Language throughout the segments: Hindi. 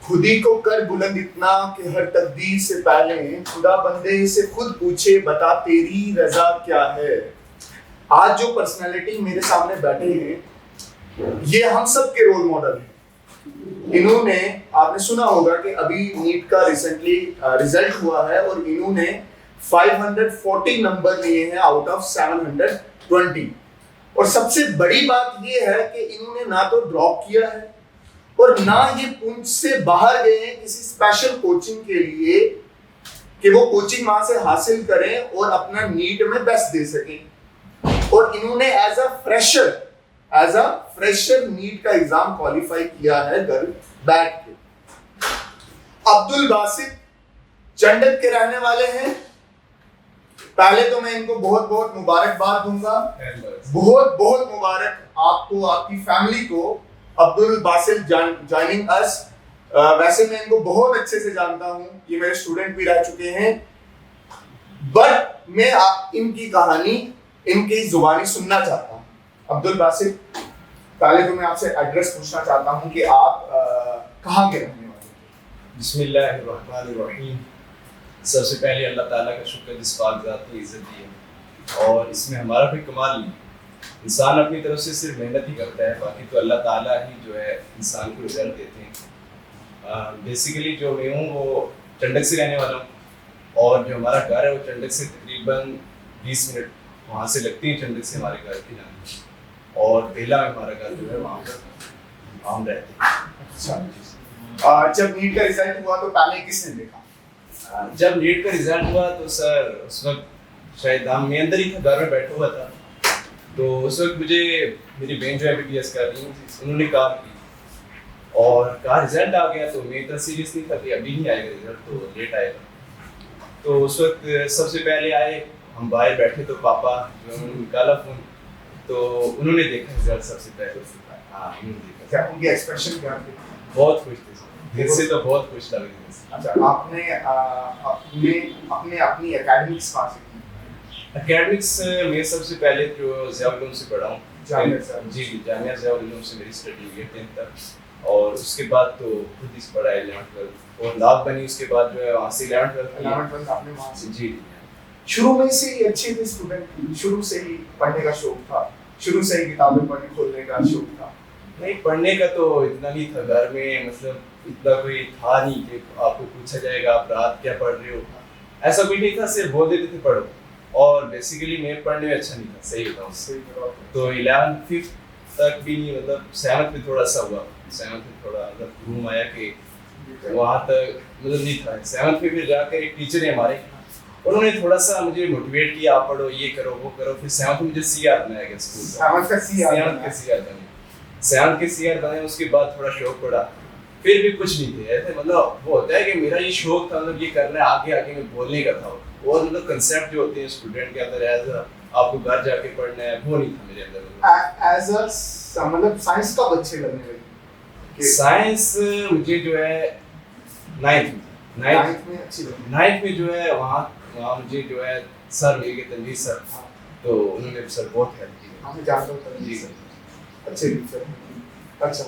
खुदी को कर बुलंद इतना कि हर तकदीर से पहले खुदा बंदे से खुद पूछे बता तेरी रजा क्या है। आज जो पर्सनालिटी मेरे सामने बैठे हैं ये हम सब के रोल मॉडल हैं। इन्होंने, आपने सुना होगा कि अभी नीट का रिसेंटली रिजल्ट हुआ है और इन्होंने 540 नंबर लिए हैं आउट ऑफ 720। और सबसे बड़ी बात ये है कि इन्होंने ना तो ड्रॉप किया है और ना ये पुंछ से बाहर गए हैं किसी स्पेशल कोचिंग के लिए कि वो कोचिंग वहां से हासिल करें और अपना नीट में बेस्ट दे सकें। और इन्होंने एज अ फ्रेशर नीट का एग्जाम क्वालिफाई किया है घर बैठ के। अब्दुल बासित चंडक के रहने वाले हैं। पहले तो मैं इनको बहुत बहुत मुबारकबाद दूंगा, बहुत बहुत मुबारक आपको, आपकी फैमिली को, अब्दुल बासित ज्वाइनिंग अस। वैसे मैं इनको बहुत अच्छे से जानता हूं, ये मेरे स्टूडेंट भी रह चुके हैं, बट मैं इनकी कहानी इनकी जुबानी सुनना चाहता हूं। अब्दुल बासित, पहले तो मैं आपसे एड्रेस पूछना चाहता हूं कि आप कहाँ के रहने वाले हैं? बिस्मिल्लाहिर्रहमानिर्रहीम। सबसे पहले अल्लाह ताला का शुक्र जिस पाक ज़ात ने इज़्ज़त दी है, और इसमें हमारा कोई कमाल नहीं। इंसान अपनी तरफ से सिर्फ मेहनत ही करता है, बाकी तो अल्लाह ताला ही जो है इंसान को रिजल्ट देते हैं। बेसिकली जो मैं हूँ वो चंडक से रहने वाला हूँ, और जो हमारा घर है वो चंडक से तकरीबन 20 मिनट वहाँ से लगती है चंडक से हमारे घर की जाने, और बेला में हमारा घर जो है वहाँ पर हम रहते हैं। अच्छा, जब नीट का रिजल्ट हुआ तो पहले किसने देखा? जब नीट का रिजल्ट हुआ तो सर उस वक्त शायद मैं अंदर ही था, घर में बैठा हुआ था, तो उस वक्त मुझे मेरी बहन जो MBBS कर रही थी उन्होंने कहा कि, और कहा रिजल्ट आ गया, तो मैं इतना सीरियस नहीं था कि अभी नहीं आएगा रिजल्ट, तो लेट आएगा। तो उस वक्त सबसे पहले आए, हम बाहर बैठे तो पापा जो उन्होंने निकाला फ़ोन, तो उन्होंने देखा रिजल्ट सबसे पहले। हाँ, उन्होंने देखा। क्या उनके एक्सप्रेशन क्या थे? बहुत खुश थे, दिल से तो बहुत खुश लग रहे थे। अच्छा, आपने अपने अपनी एकेडमिक्स कहाँ से की? एकेडमिक्स में सबसे पहले जो ज़ियाउल उलूम से पढ़ा हूँ, जी, जामिया ज़ियाउल उलूम से मेरी स्टडी हुई है 10th तक, और उसके बाद तो खुद ही पढ़ा है 11th-12th, और लाभ बनी उसके बाद जो है वहाँ से 11th-12th आपने वहाँ से? जी। शुरू में से ही अच्छे थे स्टूडेंट, शुरू से ही पढ़ने का शौक था, शुरू से ही किताबें पढ़ने खोलने का शौक था? नहीं, पढ़ने का तो इतना नहीं था घर में, मतलब इतना कोई था नहीं कि आपको पूछा जाएगा आप रात क्या पढ़ रहे हो, ऐसा कोई नहीं था, सिर्फ बोल देते थे पढ़ो। और बेसिकली मैं पढ़ने में अच्छा नहीं था, सही बताऊँ तो 11th-5th तक भी नहीं, मतलब 7th में थोड़ा सा हुआ, 7th में थोड़ा मतलब घूम आया कि वहाँ तक मतलब नहीं था। 7th में फिर जाकर एक टीचर है हमारे, उन्होंने थोड़ा सा मुझे मोटिवेट किया, आप पढ़ो, ये करो वो करो। फिर 7th में मुझे CR बनाया गया स्कूल का, 7th का CR बने। उसके बाद थोड़ा शौक पड़ा, फिर भी कुछ नहीं थे ऐसे, मतलब वो होता है कि मेरा ये शौक था, मतलब ये करना है, आगे आगे में बोलने का था, और मतलब कंसेप्ट जो होते हैं स्टूडेंट के अंदर एज आपको घर जाके पढ़ना है, वो नहीं था मेरे अंदर। एज अ मतलब साइंस कब अच्छे लगने लगे? साइंस मुझे जो है 9th में अच्छी लगी। 9th में जो है वहाँ मुझे जो है सर मिल गए, तनवीर सर, तो उन्होंने सर बहुत हेल्प की। हाँ, मैं जानता हूँ तनवीर सर, अच्छे टीचर। अच्छा,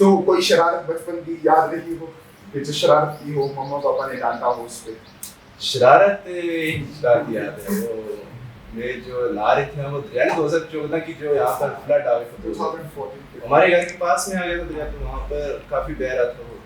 तो कोई शरारत बचपन की याद रही हो कि जो शरारत की हो, मम्मा पापा ने डांटा हो उस पे? शरारत याद है, वो मेरे जो ला रहे थे वो दरिया 2014 की जो यहाँ पर फ्लड आ गया 2014 हमारे घर के पास में आ गया था दरिया, तो वहाँ पर काफ़ी बह रहा था वो।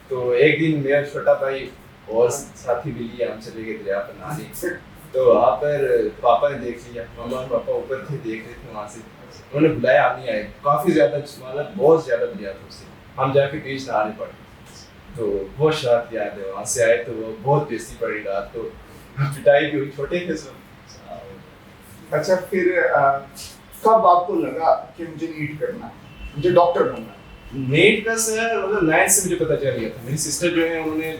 तो एक दिन मेरा छोटा भाई और साथी भी लिया, हम चले गए दरिया पर नहाने, तो वहाँ पर पापा ने देख लिया, मम्मा और पापा ऊपर थे देख रहे थे, वहाँ से उन्होंने बुलाया, आप नहीं आए, काफ़ी ज़्यादा मतलब बहुत ज़्यादा दरिया था उससे, हम जाके बीच नहाने पड़े। तो वो शरारत याद है, वहाँ से आए तो वो बहुत बेइज्जती पड़ी रात को, पिटाई भी हुई, छोटे थे सब। अच्छा, फिर कब आपको लगा कि मुझे नीट करना है, मुझे डॉक्टर बनना है? नीट का सर मतलब 9th से मुझे पता चल गया था। मेरी सिस्टर जो है उन्होंने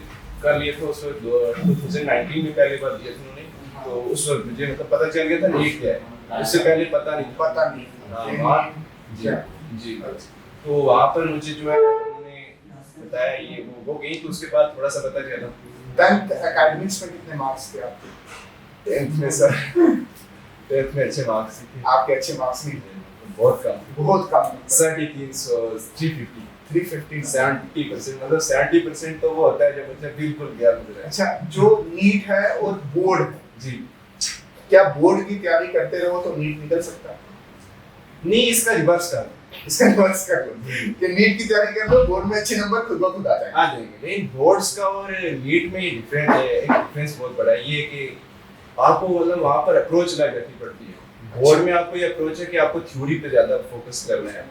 कर लिया था उस वक्त 2019 में पहली बार दिया था उन्होंने, तो उस वक्त मुझे मतलब पता चल गया था नीट क्या है, उससे पहले पता नहीं। जी, तो वहाँ पर मुझे जो है उन्होंने बताया ये वो गई, तो उसके बाद थोड़ा सा पता चला। 10th एकेडमिक्स में कितने मार्क्स थे आपके? 10th में सर 10th में अच्छे मार्क्स थे। आपके अच्छे मार्क्स नहीं थे? बहुत कम 350। 350 70%, मतलब 70% तो वो होता है जब बच्चा बिल्कुल गया गुजरा है। अच्छा, जो नीट है और बोर्ड है, जी क्या बोर्ड की तैयारी करते रहो तो नीट निकल सकता है? नहीं, इसका रिवर्स कर इसका रिवर्स कर लो कि नीट की तैयारी कर लो, बोर्ड में अच्छे नंबर खुद ब खुद आ जाएंगे। आ जाएंगे। लेकिन बोर्ड्स का और नीट में डिफरेंट है, एक डिफरेंस बहुत बड़ा है ये कि आपको मतलब वहाँ पर अप्रोच ना करनी पड़ती है। बोर्ड में आपको ये अप्रोच है कि आपको थ्योरी पे ज़्यादा फोकस करना है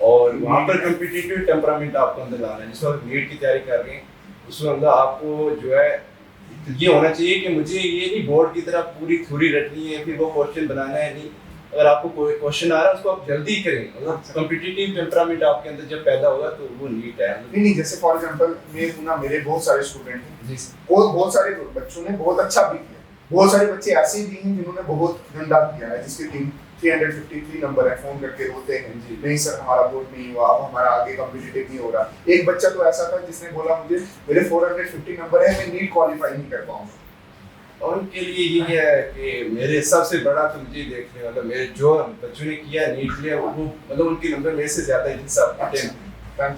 और वहाँ पर कम्पिटिटिव टेम्परामेंट आपको अंदर लाना है। जिस वक्त नीट की तैयारी कर रहे हैं उसमें अंदर आपको जो है ये होना चाहिए कि मुझे ये नहीं बोर्ड की तरह पूरी थ्योरी रटनी है फिर वो क्वेश्चन बनाना है। नहीं, अगर आपको कोई क्वेश्चन आ रहा है उसको आप जल्दी करें, मतलब कम्पिटिटिव टेम्परामेंट आपके अंदर जब पैदा होगा तो वो नीट है। नहीं, जैसे फॉर एग्जांपल मैं हूं ना, मेरे बहुत सारे स्टूडेंट हैं जी और बहुत सारे बच्चों ने बहुत अच्छा भी किया, बहुत सारे बच्चे ऐसे भी हैं जिन्होंने बहुत गंदा किया है, जिसके 353 नंबर है, फोन करके रोते हैं जी। नहीं सर हमारा बोर्ड नहीं हुआ, अब हमारा आगे कॉम्पिटिटिव नहीं हो रहा। एक बच्चा तो ऐसा था जिसने बोला मुझे मेरे 450 नंबर है, मैं नीट क्वालिफाई नहीं कर पाऊंगा। और उनके लिए ये है कि मेरे सबसे बड़ा तो मुझे देखने मतलब मेरे जो बच्चों ने किया नीट के लिए वो मतलब उनके नंबर मेरे से ज्यादा ही थे सब।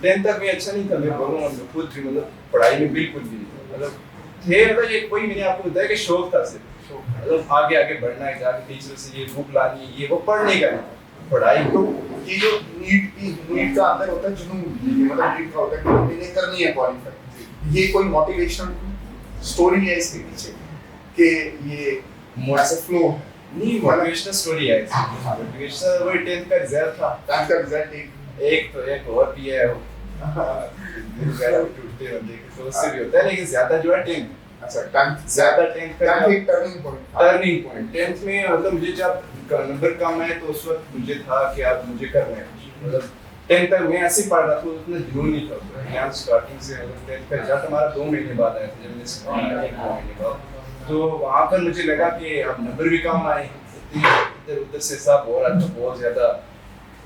10 तक मैं अच्छा नहीं था, मैं बोलूँगा मैं खुद भी मतलब पढ़ाई में बिल्कुल भी नहीं मतलब थे, मतलब ये कोई मैंने आपको बताया कि शौक था सिर्फ, मतलब आगे आगे बढ़ना है, जाके टीचर से ये बुक लानी है ये वो पढ़ने का नहीं, पढ़ाई तो ये जो नीट का अंदर होता है जुनून, मतलब नीट का होता है कि मैंने करनी है क्वालिफाई, ये कोई मोटिवेशनल स्टोरी है इसके पीछे कि ये ऐसे फ्लो नहीं मोटिवेशनल स्टोरी है। मोटिवेशनल वही 10th का रिजल्ट था, 10th का रिजल्ट एक और भी है दिल वगैरह भी टूटते हैं देखे तो उससे भी होता है, लेकिन ज्यादा जो है 10th। अच्छा, 10th ज्यादा 10th का एक टर्निंग पॉइंट। 10th में मतलब मुझे जब नंबर कम आए तो उस वक्त मुझे था कि अब मुझे करना है मतलब 10th तक मैं ऐसे ही पढ़ रहा था, उतना जुनून नहीं था यहाँ स्टार्टिंग से। मतलब 10th का रिजल्ट हमारा 2 महीने बाद आया था, जब मैंने स्कूल 1 महीने बाद, तो वहाँ पर मुझे लगा कि अब नंबर भी कम आए, इधर उधर से सब हो रहा था बहुत ज्यादा।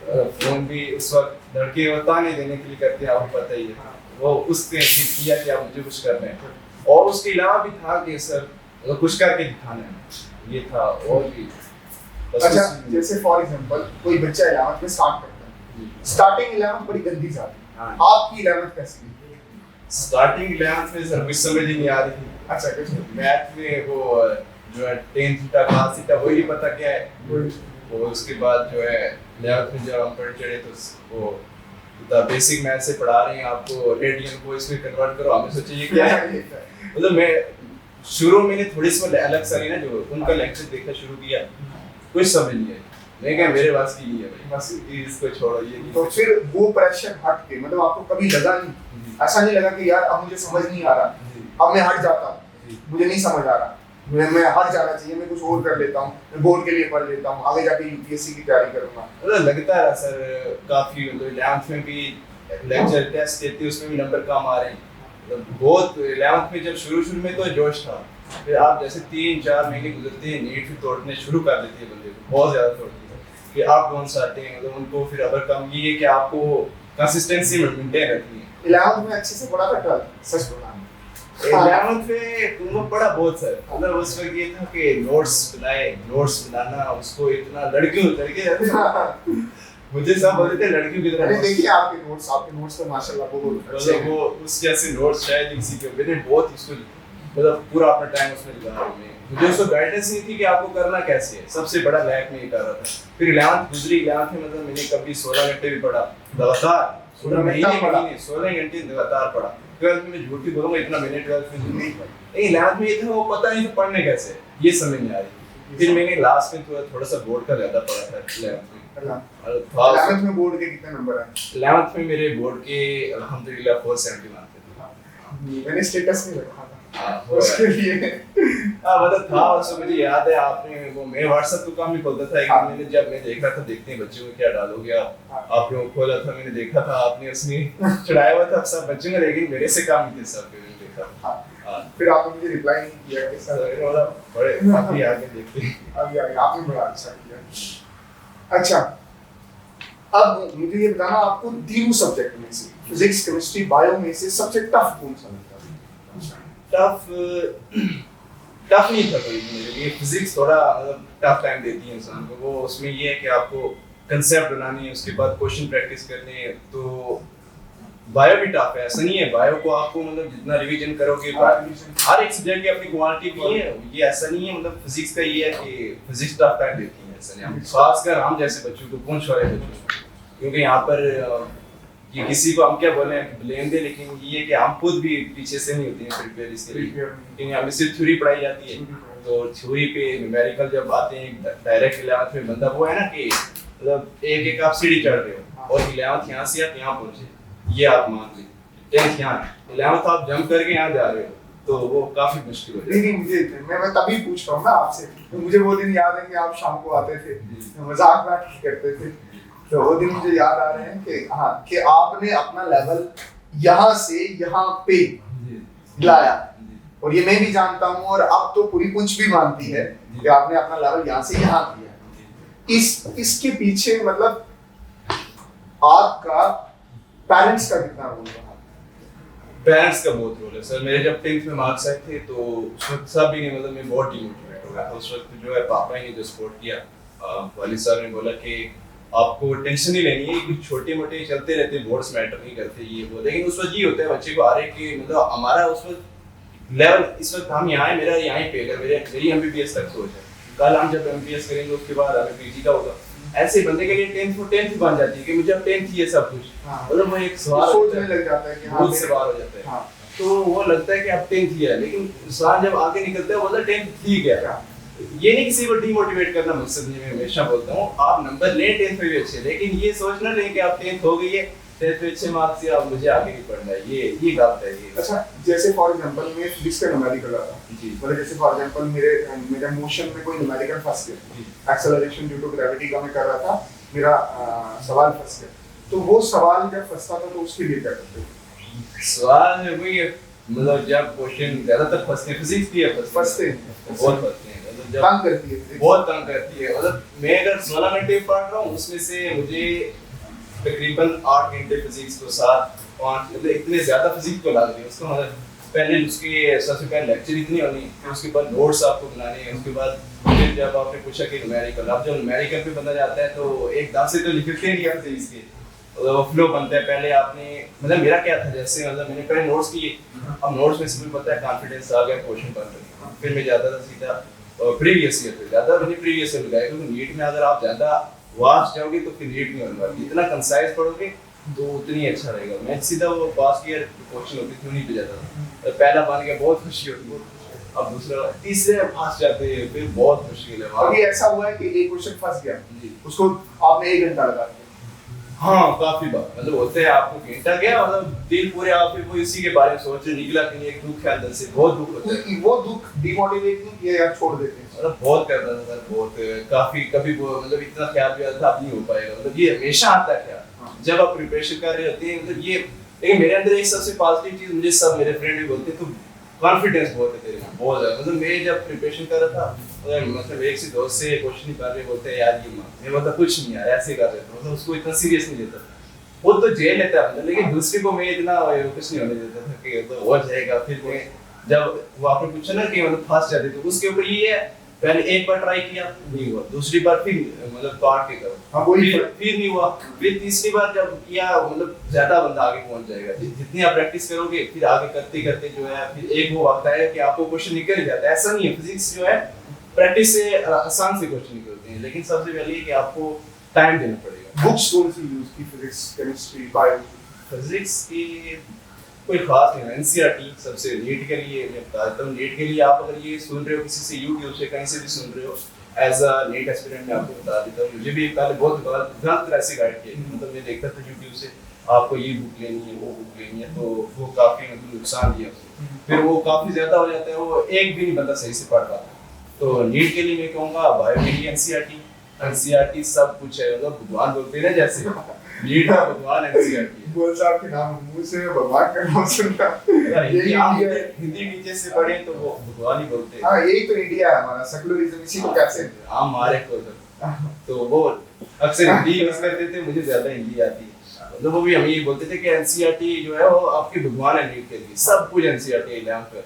फोन भी उस वक्त लड़के वो ताने देने के लिए करते हैं, आपको पता ही है, वो उसने जिद किया कि आप मुझे कुछ करना है। और उसके अलावा भी था कि सर मतलब कुछ करके दिखाना है, ये था और भी। अच्छा, जैसे फॉर एग्जांपल कोई बच्चा 11th में स्टार्ट करता है, स्टार्टिंग 11th बड़ी गंदी जाती है, आपकी 11th कैसी है? स्टार्टिंग 11th में सर कुछ समझ ही नहीं आ रही थी। अच्छा, कुछ मैथ में वो जो है 10th का क्लास थीटा वही नहीं पता क्या है, वो उसके बाद जो है 11th में जब हम पढ़ चढ़े तो वो बेसिक मैथ से पढ़ा रहे हैं आपको रेडियन को इसमें कन्वर्ट करो, हमें सोचे ये क्या है। मतलब मैं शुरू में थोड़ी सी अलग सारी ना जो उनका लेक्चर देखना शुरू किया, कुछ समझ नहीं आई, मैं क्या मेरे पास की नहीं है भाई, बस इसको छोड़ो ये नहीं। तो फिर वो प्रेशर हट के मतलब आपको कभी लगा नहीं, ऐसा नहीं लगा कि यार अब मुझे समझ नहीं आ रहा, अब मैं हट जाता हूँ, मुझे नहीं समझ आ रहा, मैं हट जाना चाहिए, मैं कुछ और कर लेता हूँ, मैं बोर्ड के लिए पढ़ लेता हूँ, आगे जाके यूपीएससी की तैयारी करूंगा? मतलब लगता है सर काफी, मतलब 11th में भी लेक्चर टेस्ट देते उसमें भी नंबर कम आ रहे हैं, मतलब बहुत 11th में जब शुरू में तो जोश था, फिर आप जैसे 3-4 महीने गुजरते हैं नीट फिर तोड़ने शुरू कर देती है बंदे को, बहुत ज्यादा तोड़ती है कि आप कौन सा आते हैं, मतलब उनको फिर अगर कम ये है कि आपको कंसिस्टेंसी मेंटेन रखनी है। 11th में अच्छे से पढ़ा था, 12th सच बोला 11th में तुमको पढ़ा बहुत सर, मतलब उस वक्त ये था कि नोट्स बनाना उसको इतना लड़के मुझे सब बोलते थे लड़कियों की तरह। अरे देखिए आपके नोट्स तो माशाल्लाह बहुत अच्छे हैं। वो उस जैसे नोट्स शायद किसी के मैंने बहुत उसको मतलब पूरा अपना टाइम उसमें लगाया मैं, मुझे उसको गाइडेंस नहीं थी कि आपको करना कैसे है, सबसे बड़ा लैक में ये कर रहा था। फिर 11th गुजरी, 11th में मतलब मैंने कभी 16 घंटे भी पढ़ा लगातार, 16 महीने 16 घंटे लगातार पढ़ा। 12th में झूठ ही बोलूंगा इतना मैंने 12th में नहीं पढ़ा, लेकिन 11th में ये था वो पता नहीं था पढ़ने कैसे, ये समझ नहीं आ रही। फिर मैंने लास्ट में थोड़ा सा बोर्ड का ज्यादा पढ़ा था 11th में। 11th में बोर्ड के कितने नंबर आए? 11th में मेरे बोर्ड के अल्हम्दुलिल्लाह 471 थे। मैंने स्टेटस में रखा था उसके लिए मतलब था उसको मुझे याद है, आपने वो मैं व्हाट्सएप तो काम नहीं खोलता था, एक दिन मैंने जब मैं देख रहा था देखते हैं बच्चों को क्या डालोगे आपने वो खोला था, मैंने देखा था आपने उसमें चढ़ाया हुआ था सब बच्चों का, लेकिन मेरे से काम नहीं थे सब, मैंने देखा था। फिर आपने मुझे रिप्लाई नहीं किया कि सर वाला बड़े अभी आगे देखते हैं, अभी आपने बड़ा अच्छा किया। अच्छा, अब मुझे ये बताना आपको तीनों सब्जेक्ट में से फिजिक्स केमिस्ट्री बायो में से सबसे टफ कौन सा लगता है? टफ नहीं था कोई मेरे लिए, फिजिक्स थोड़ा मतलब टफ टाइम देती है इंसान को, वो उसमें ये है कि आपको कंसेप्ट बनानी है, उसके बाद क्वेश्चन प्रैक्टिस करनी है, तो बायो भी टफ है, ऐसा नहीं है बायो को आपको मतलब जितना रिवीजन करोगे हर एक सब्जेक्ट की अपनी क्वालिटी भी है, ये ऐसा नहीं है मतलब फिजिक्स का ये है कि फिजिक्स टफ टाइम देती है, ऐसा नहीं हम खासकर हम जैसे बच्चों को पूंछ वाले बच्चों क्योंकि यहाँ पर ये किसी को हम क्या बोले ब्लेम दे, लेकिन ये है कि हम खुद भी पीछे से नहीं होते हैं प्रिपेयर इसके लिए, क्योंकि हमें सिर्फ थ्योरी पढ़ाई जाती है, तो थ्योरी पे न्यूमेरिकल जब आते हैं डायरेक्ट 11th में बंदा वो है ना कि मतलब एक आप सीढ़ी चढ़ रहे हो और 11th यहाँ से आप यहाँ पहुंचे, ये आप मान लीजिए 10th यहाँ है, 11th आप जंप करके यहाँ जा रहे हो, तो वो काफी मुश्किल हो जाता है। नहीं मुझे मैं तभी पूछ रहा हूँ ना आपसे, मुझे वो दिन याद है कि आप शाम को आते थे, मजाक बात करते थे, तो वो दिन मुझे याद आ रहे हैं कि हाँ कि आपने अपना लेवल यहाँ से यहाँ पे लाया, और ये मैं भी जानता हूँ और अब तो पूरी पुंछ भी मानती है कि आपने अपना लेवल यहाँ से यहाँ किया। इसके पीछे मतलब आपका पेरेंट्स का कितना रोल रहा? पेरेंट्स का बहुत रोल है सर। मेरे जब 10th में मार्क्स आए थे तो उस वक्त सब ही नहीं मतलब मैं बहुत डिमोटिवेट हो गया था। उस वक्त जो है पापा ने जो सपोर्ट किया, वालिद साहब ने बोला कि आपको टेंशन नहीं लेनी है, कुछ छोटे मोटे चलते रहते हैं, बोर्ड्स मैटर नहीं करते ये वो, लेकिन उस वक्त ये होता है बच्चे को आ रहे कि मतलब हमारा उस वक्त लेवल इस वक्त हम यहाँ है, मेरा यहाँ पे अगर मेरी एमबीबीएस तक सोच है, कल हम जब एमबीबीएस करेंगे उसके बाद हमें पीजी का होगा, ऐसे बंदे के लिए 10th वो 10th बन जाती है कि मुझे अब 10th ही है सब कुछ, मतलब वो एक सवाल सोचने लग जाता है कि हाँ सवाल हो जाता है, तो वो लगता है कि अब 10th ही है, लेकिन इंसान जब आगे निकलता है वो बोलता है 10th ठीक है। ये नहीं किसी को डिमोटिवेट करना मकसद नहीं, मैं हमेशा बोलता हूँ आप नंबर लें 10th में भी अच्छे, लेकिन ये सोच ना लें कि आप 10th हो गई है 10th में अच्छे मार्क्स से अब मुझे आगे नहीं पढ़ना है, ये गलत है ये। अच्छा जैसे फॉर एग्जांपल मैं फिजिक्स का न्यूमेरिकल कर रहा था जी, मतलब जैसे फॉर एग्जांपल मेरे मोशन में कोई न्यूमेरिकल फंस गया, एक्सेलरेशन ड्यू टू ग्रेविटी का मैं कर रहा था, मेरा सवाल फंस गया, तो वो सवाल जब फंसता था तो उसके लिए क्या करते थे? सवाल वही है मतलब जब क्वेश्चन ज्यादातर फंसते फिजिक्स की है फंसते बहुत फंसते हैं, मतलब जब तंग करती है, बहुत तंग करती है, मतलब मैं अगर 16 घंटे पढ़ रहा हूँ उसमें से मुझे तकरीबन 8 घंटे फिजिक्स को 7-5 मतलब इतने ज्यादा फिजिक्स को लग रही है, उसको मतलब पहले उसके सबसे पहले लेक्चर इतनी होनी, फिर उसके बाद नोट्स आपको बनाने हैं, उसके बाद फिर जब आपने पूछा कि न्यूमेरिकल, अब जब न्यूमेरिकल पे बंदा जाता है तो एकदम से तो लिखते नहीं हम फिजिक्स के, वो फ्लो बनता है, पहले आपने मतलब मेरा क्या था जैसे मतलब मैंने पहले नोट्स किए, अब नोट्स में से भी पता है कॉन्फिडेंस आ गया क्वेश्चन बन गया, फिर मैं जाता था सीधा प्रीवियस ईयर पे, ज्यादा मैंने प्रीवियस ईयर लगाया क्योंकि नीट में अगर आप ज्यादा वास्ट जाओगे तो फिर नीट नहीं होने वाली, जितना कंसाइज पढ़ोगे तो उतनी अच्छा रहेगा। मैं सीधा वो पास्ट ईयर क्वेश्चन होती थी उन्हीं पे जाता था, तो पहला बन गया बहुत खुशी होती, अब दूसरा तीसरे फंस जाते हैं फिर बहुत मुश्किल है। अभी ऐसा हुआ है कि एक क्वेश्चन फंस गया जी, उसको आपने 1 घंटा लगा दिया? हाँ काफी बार मतलब होते हैं, आपको घंटा गया मतलब दिन पूरे आप वो इसी के बारे में सोच रहे, निकला कि नहीं एक दुख है अंदर से, बहुत दुख होता है। वो दुख डिमोटिवेट नहीं किया या छोड़ देते हैं? मतलब बहुत करता था सर, बहुत काफी कभी वो मतलब इतना ख्याल भी आता था अब नहीं हो पाएगा, मतलब ये हमेशा आता है ख्याल जब आप प्रिपरेशन कर रहे होते हैं, मतलब ये लेकिन मेरे अंदर एक सबसे पॉजिटिव चीज मुझे सब मेरे फ्रेंड भी बोलते तो कॉन्फिडेंस बहुत है तेरे में, बहुत ज्यादा, मतलब मैं जब प्रिपरेशन कर रहा था मतलब एक से दोस्त से क्वेश्चन निकाल रहे बोलते हैं यार ये मैं मतलब कुछ नहीं यार ऐसे कर रहे थे, मतलब उसको इतना सीरियस नहीं लेता, वो तो जेल लेता है मतलब, लेकिन दूसरे को मैं इतना कुछ नहीं होने देता था कि तो हो जाएगा। फिर मैं जब वो आपने पूछा ना कि मतलब फंस जाते तो उसके ऊपर ये है पहले एक बार ट्राई किया नहीं हुआ, दूसरी बार फिर मतलब काट के करो, हाँ वही फिर नहीं हुआ, फिर तीसरी बार जब किया मतलब ज्यादा बंदा आगे पहुंच जाएगा, जितनी आप प्रैक्टिस करोगे फिर आगे करते करते जो है फिर एक वो वक्त है कि आपको क्वेश्चन निकल ही जाता है। ऐसा नहीं है, फिजिक्स जो है प्रैक्टिस से आसान से क्वेश्चन निकलते हैं, लेकिन सबसे पहले कि आपको टाइम देना पड़ेगा। बुक्स कौन सी यूज की फिजिक्स केमिस्ट्री बायोलॉजी? फिजिक्स की कोई खास नहीं है, एनसीईआरटी सबसे नीट के लिए मैं बता देता हूँ। नीट के लिए आप अगर ये सुन रहे हो किसी से यूट्यूब से कहीं से भी सुन रहे हो, एज अ नीट एस्पिरेंट मैं आपको बता देता हूँ, मुझे भी पहले बहुत गलत तरह से गाइड किया, मतलब मैं देखता था यूट्यूब से आपको ये बुक लेनी है वो बुक लेनी है, तो वो काफी मतलब नुकसान दिया उसको, फिर वो काफी ज्यादा हो जाता है, वो एक भी नहीं बंदा सही से पढ़ पाता। तो नीट के लिए मैं कहूँगा बायो के लिए एनसीईआरटी सब कुछ है, मतलब भगवान बोलते हैं ना जैसे नीट का भगवान एनसीईआरटी बोल साहब के नाम मुंह से भगवान का नाम सुनता, यही हिंदी टीचर से पढ़े तो वो भगवान ही बोलते हैं। हाँ यही तो इंडिया है हमारा, सेकुलरिज्म इसी को कैसे हम हमारे को तो वो अक्सर हिंदी यूज करते थे, मुझे ज्यादा हिंदी आती है, मतलब वो भी हम यही बोलते थे कि एनसीईआरटी जो है वो आपके भगवान है नीट के लिए, सब कुछ एनसीईआरटी एग्जाम पर,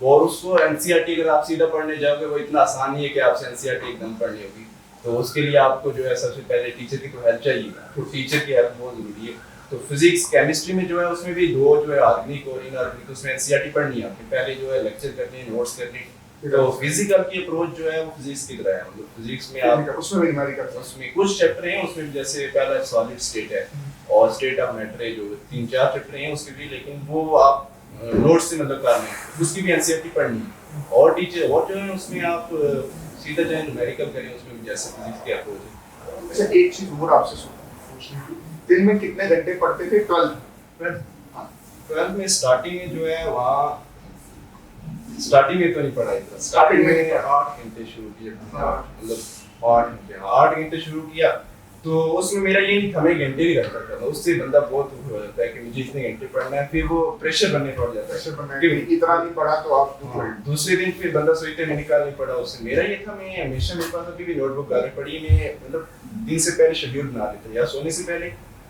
और उसको एनसीईआरटी अगर आप सीधा पढ़ने जाओगे वो इतना आसान नहीं है कि आपसे एनसीईआरटी एकदम पढ़नी होगी, तो उसके लिए आपको जो है सबसे पहले टीचर की तो हेल्प चाहिए, तो टीचर की हेल्प बहुत जरूरी है। तो फिजिक्स केमिस्ट्री में जो है उसमें भी दो जो है ऑर्गेनिक और इनऑर्गेनिक, उसमें एनसीईआरटी पढ़नी है आपने, पहले जो है लेक्चर करने हैं, नोट्स करने हैं। तो फिजिकल की अप्रोच जो है वो फिजिक्स की तरह है, मतलब फिजिक्स में आप उसमें भी न्यूमेरिकल, उसमें कुछ चैप्टर हैं उसमें, जैसे पहला सॉलिड स्टेट है और स्टेट ऑफ मैटर है, जो 3-4 चैप्टर हैं उसके भी, लेकिन वो आप नोट्स से मतलब करने हैं, उसकी भी एनसीईआरटी पढ़नी है। और टीचर और जो है उसमें आप सीधा जो है न्यूमेरिकल करें, उसमें भी जैसे फिजिक्स की अप्रोच है। अच्छा एक चीज और आपसे पूछनी थी, दिन में कितने घंटे पढ़ते थे 12th में स्टार्टिंग में जो है वहाँ स्टार्टिंग में तो नहीं पढ़ा इतना, स्टार्टिंग में 8 घंटे शुरू किया, मतलब 8 घंटे शुरू किया। तो उसमें मेरा ये नहीं था मैं घंटे नहीं रखता था, उससे बंदा बहुत दुख हो जाता है कि मुझे इतने घंटे पढ़ना है, फिर वो प्रेशर बनने पड़ जाता है कि इतना नहीं पढ़ा तो आप दूसरे दिन फिर बंदा सोचते मैंने कल नहीं पढ़ा। उससे मेरा ये था, मैं हमेशा मेरे पास अभी भी नोटबुक घर में पड़ी, मैं मतलब दिन से पहले शेड्यूल बना लेता या सोने से पहले,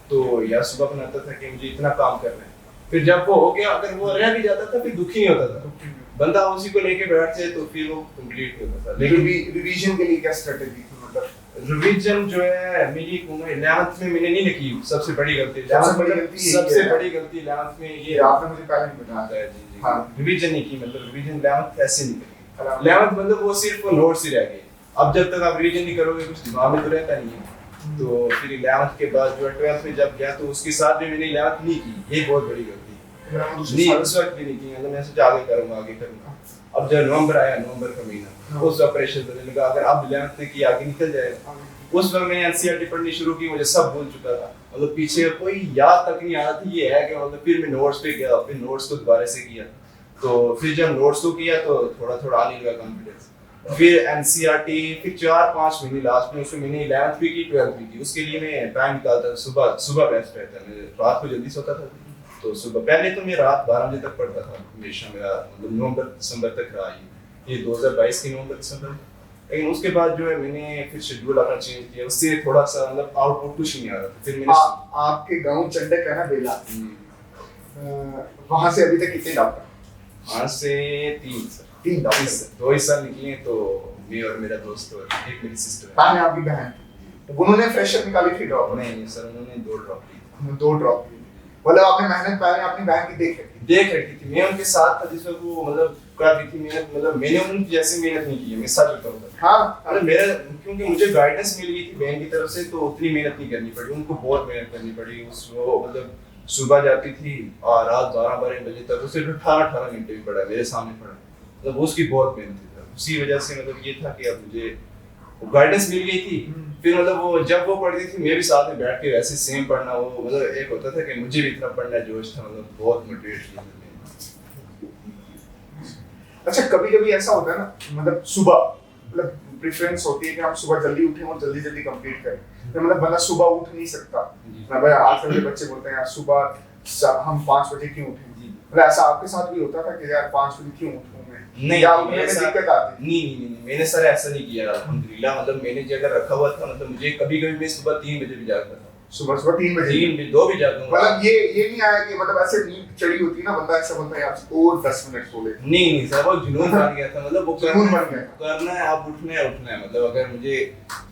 तो या सुबह बनाता था कि मुझे इतना काम करना है। फिर जब वो हो गया, अगर वो रह भी जाता था फिर दुखी नहीं होता था, बंदा उसी को लेके बैठ जाए तो फिर वो कंप्लीट होता था। लेकिन रिवीजन के लिए क्या स्ट्रेटजी थी, मतलब रिवीजन जो है मेरी 11th में मैंने नहीं लिखी, सबसे बड़ी गलती सबसे बड़ी 11th में ये आपने मुझे पहले ही बताया है जी जी। हाँ। रिवीजन नहीं की, मतलब रिवीजन 11th ऐसे नहीं करी, 11th मतलब वो सिर्फ नोट्स ही रह गए। अब जब तक आप रिवीजन नहीं करोगे कुछ दिमाग में तो रहता नहीं है। तो फिर 11th के बाद जो 12th में जब गया तो उसके साथ भी मैंने 11th नहीं की, ये बहुत बड़ी गलती नहीं, उस वक्त भी नहीं की, मतलब मैं सोचा आगे करूंगा। अब जब नवंबर आया, नवंबर का महीना, उस वक्त प्रेशर बनने लगा, अगर अब 11th में की आगे निकल जाएगा। उस वक्त मैंने एनसीईआरटी पढ़नी शुरू की, मुझे सब भूल चुका था, मतलब पीछे कोई याद तक नहीं आ रहा था ये है कि, मतलब फिर मैं नोट्स पे गया, फिर नोट्स को दोबारा से किया, तो फिर जब नोट्स को किया तो थोड़ा आने लगा कॉन्फिडेंस। फिर एनसीईआरटी, फिर 4-5 महीने लास्ट में उसमें मैंने 11th भी की, 12th भी की। उसके लिए मैं टाइम निकालता था, सुबह बेस्ट रहता है, मैं रात को जल्दी सोता था, तो सुबह पहले तो मैं रात 12 बजे तक पढ़ता था हमेशा, मेरा मतलब नवंबर-दिसंबर तक रहा ये 2022 के नवंबर-दिसंबर। लेकिन उसके बाद जो है मैंने फिर शेड्यूल अपना चेंज किया, उससे थोड़ा सा मतलब आउटपुट कुछ नहीं आ रहा था। फिर मैंने आपके गांव चंडक है ना बेला, वहां से अभी तक कितने डॉक्टर? वहां से 3 डॉक्टर, 2 ही साल निकले, तो मैं और मेरा दोस्त और एक मेरी सिस्टर कहाँ है आपकी बहन? उन्होंने फ्रेशर निकाली थी ड्रॉप? नहीं सर, उन्होंने 2 ड्रॉप ली, 2 ड्रॉप ली। मतलब आपने मेहनत पहले अपनी बहन की देख रखी थी, मैं उनके साथ था जिस वक्त वो मतलब कर रही थी मेहनत, मतलब मैंने उनकी जैसे मेहनत नहीं की है, मैं सच बताऊंगा। हाँ, मतलब मेरा, क्योंकि मुझे गाइडेंस मिल गई थी बहन की तरफ से, तो उतनी मेहनत नहीं करनी पड़ी, उनको बहुत मेहनत करनी पड़ी। वो मतलब सुबह जाती थी और रात 12-12 बजे तक, उसे 18 घंटे भी पढ़ा, मेरे सामने पढ़ा, मतलब उसकी बहुत मेहनत थी। उसी वजह से मतलब ये था कि अब मुझे गाइडेंस मिल गई थी। फिर मतलब वो जब वो पढ़ती थी मैं भी साथ में बैठ के वैसे सेम पढ़ना, वो मतलब एक होता था कि मुझे भी इतना पढ़ना जोश था, मतलब बहुत मोटिवेट किया। अच्छा कभी ऐसा होता है ना, मतलब सुबह मतलब प्रेफरेंस होती है कि हम सुबह जल्दी उठें और जल्दी कंप्लीट करें, तो मतलब बंदा सुबह उठ नहीं सकता ना भाई, आजकल के बच्चे बोलते हैं यार सुबह हम 5 बजे क्यों उठें, मतलब ऐसा आपके साथ भी होता था कि यार 5 बजे क्यों उठूं मैं? नहीं, या उठने में दिक्कत आती? नहीं, मैंने सर ऐसा नहीं किया अल्हम्दुलिल्लाह, मतलब मैंने जो अगर रखा हुआ था, मतलब मुझे कभी मैं सुबह 3 बजे भी जागता था, सुबह 3 बजे 2 भी जागता हूं। मतलब ये नहीं आया कि मतलब ऐसे नींद चढ़ी होती ना, बंदा ऐसा बोलता है यार और 10 मिनट सो ले? नहीं सर, वो जुनून बन गया था, मतलब वो जुनून बन गया, करना है, अब उठना है, मतलब अगर मुझे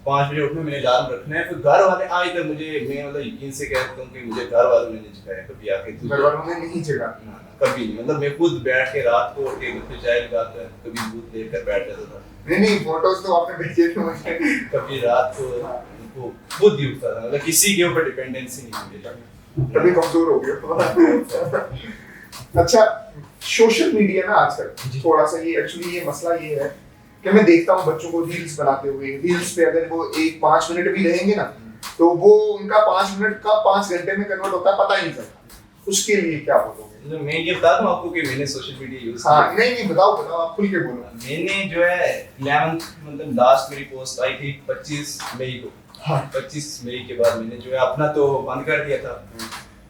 5 बजे उठना, मैंने अलार्म रखना है, फिर घर वाले आज तक मुझे, मैं मतलब यकीन से कहता हूँ कि मुझे घर वालों ने नहीं जगाया कभी आके, घर वालों ने नहीं जगाया कभी नहीं, मतलब मैं खुद बैठ के रात को उठ के घर चाय लगाकर कभी दूध लेकर बैठ जाता था। नहीं फोटोज तो आपने भेजे थे मुझे, कभी रात को उनको खुद ही उठता था, मतलब किसी के ऊपर डिपेंडेंसी नहीं थी, कभी कमजोर हो गया। अच्छा सोशल मीडिया ना आजकल थोड़ा सा ये एक्चुअली ये मसला ये है कि मैं देखता हूँ बच्चों को रील्स बनाते हुए, रील्स पे अगर वो 1-5 मिनट भी रहेंगे ना तो वो उनका 5 मिनट का 5 घंटे में कन्वर्ट होता है, पता ही नहीं चलता। उसके लिए क्या बोलोगे? तो मैं ये बता दूं आपको कि मैंने सोशल मीडिया यूज किया। नहीं बताओ आप खुल के बोलो। मैंने जो है 11th मतलब लास्ट मेरी पोस्ट आई थी 25 मई को। हाँ 25 मई के बाद मैंने जो है अपना तो बंद कर दिया था,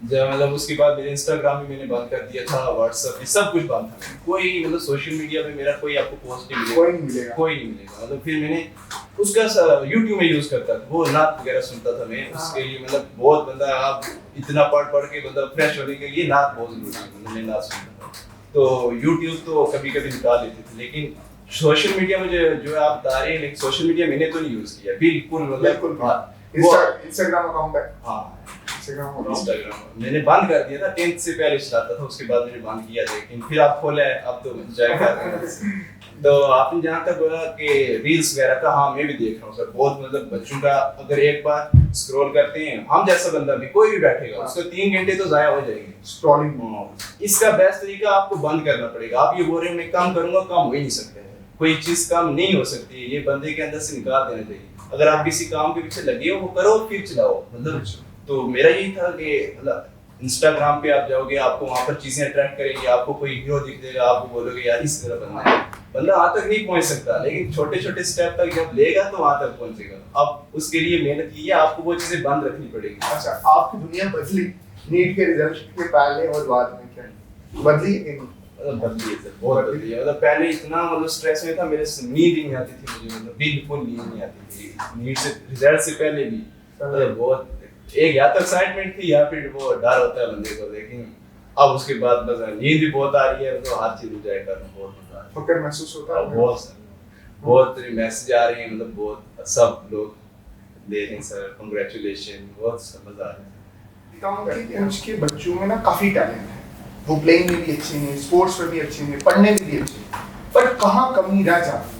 जब मतलब उसके बाद मेरे इंस्टाग्राम भी मैंने बंद कर दिया था, व्हाट्सएप सब कुछ बंद था, कोई मतलब सोशल मीडिया पे मेरा कोई आपको पोस्ट नहीं मिलेगा, कोई नहीं मिलेगा। मतलब फिर मैंने उसका यूट्यूब में यूज करता था, वो नात वगैरह सुनता था मैं, उसके लिए मतलब बहुत बंदा आप इतना पढ़ के मतलब फ्रेश होने के लिए नात बहुत जरूरी है, मतलब मैं नात सुनता था। तो यूट्यूब तो कभी निकाल लेते थे, लेकिन सोशल मीडिया में जो है आप बता रहे हैं, लेकिन सोशल मीडिया मैंने तो नहीं यूज किया बिल्कुल, मतलब इंस्टाग्राम अकाउंट है। हाँ इंस्टाग्राम मैंने बंद कर दिया था, 10th से पहले चलाता था, उसके बाद मैंने बंद किया, लेकिन फिर आप खोला है, अब तो एंजॉय कर रहे हैं। तो आपने जहाँ तक बोला कि रील्स वगैरह का, हाँ मैं भी देख रहा हूँ सर, बहुत मतलब बच्चों का अगर एक बार स्क्रॉल करते हैं, हम जैसा बंदा भी कोई भी बैठेगा उसको 3 घंटे तो जाया हो जाएंगे स्क्रॉलिंग। इसका बेस्ट तरीका आपको बंद करना पड़ेगा। आप ये बोल रहे हो मैं काम करूंगा, काम हो ही नहीं सकता है, कोई चीज काम नहीं हो सकती है, ये बंदे के अंदर से निकाल देना चाहिए। अगर आप किसी काम के पीछे लगे हो वो करो फिर चलाओ, मतलब तो मेरा यही था कि मतलब इंस्टाग्राम पे आप जाओगे, आपको वहां पर चीजें अट्रैक्ट करेंगी, आपको कोई हीरो दिख जाएगा, आपको बोलोगे यार इस तरह बनना है, बंदा वहां तक नहीं पहुंच सकता, लेकिन छोटे छोटे स्टेप तक जब लेगा तो वहां तक पहुंचेगा। अब उसके लिए मेहनत की है, आपको वो चीजें बंद रखनी पड़ेगी। अच्छा, आपकी दुनिया बदली नीट के रिजल्ट के पहले और बाद में, क्या बदली? बदली है सर, बहुत बदली है। मतलब पहले इतना मतलब स्ट्रेस में था, मेरे नींद ही नहीं आती थी मुझे, मतलब बिल्कुल नींद नहीं आती थी नीट से रिजल्ट से पहले भी। मतलब बहुत एक या तो एक्साइटमेंट थी या फिर वो डर होता है बंदे को, लेकिन अब उसके बाद बस नींद भी बहुत आ रही है, तो हर चीज एंजॉय कर रहा हूं, बहुत मजा आ रहा है। फक्र महसूस होता है बहुत सर, बहुत मैसेज आ रहे हैं, मतलब बहुत सब लोग दे रहे हैं सर, कांग्रेचुलेशन, बहुत मजा आ रहा है। पूंछ के बच्चों में ना काफी टैलेंट है, वो प्लेइंग में भी अच्छे हैं, स्पोर्ट्स में भी अच्छे हैं, पढ़ने में भी अच्छे हैं, पर कहाँ कमी रह जाती है?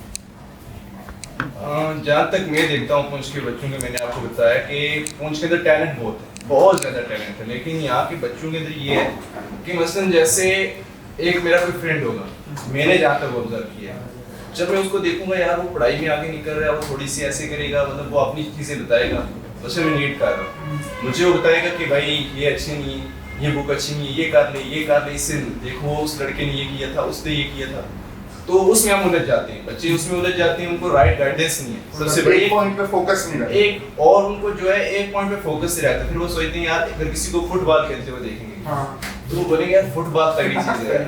जहाँ तक मैं देखता हूँ पूंछ के बच्चों के, मैंने आपको बताया कि पूंछ के अंदर टैलेंट बहुत है, बहुत ज़्यादा टैलेंट है, लेकिन यहाँ के बच्चों के अंदर ये है कि मसलन जैसे एक मेरा कोई फ्रेंड होगा, मैंने जहाँ तक ऑब्जर्व किया, जब मैं उसको देखूंगा यार वो पढ़ाई में आगे निकल रहा है, वो थोड़ी सी ऐसे करेगा, मतलब वो अपनी चीज़ें बताएगा, वैसे मैं नीट कर रहा हूँ, मुझे वो बताएगा कि भाई ये अच्छी नहीं, ये बुक अच्छी नहीं, ये कर ले, ये कर ले, इससे देखो उस लड़के ने ये किया था, उसने ये किया था, तो उसमें हम उलझ जाते हैं, बच्चे उसमें उलझ जाते हैं, उनको राइट गाइडेंस नहीं है, सबसे बड़ी एक पॉइंट पे फोकस नहीं रहता, एक और उनको जो है एक पॉइंट पे फोकस से रहता है, फिर वो सोचते हैं यार अगर किसी को फुटबॉल खेलते हुए देखेंगे, तो वो बोलेंगे यार फुटबॉल तगड़ी चीज है,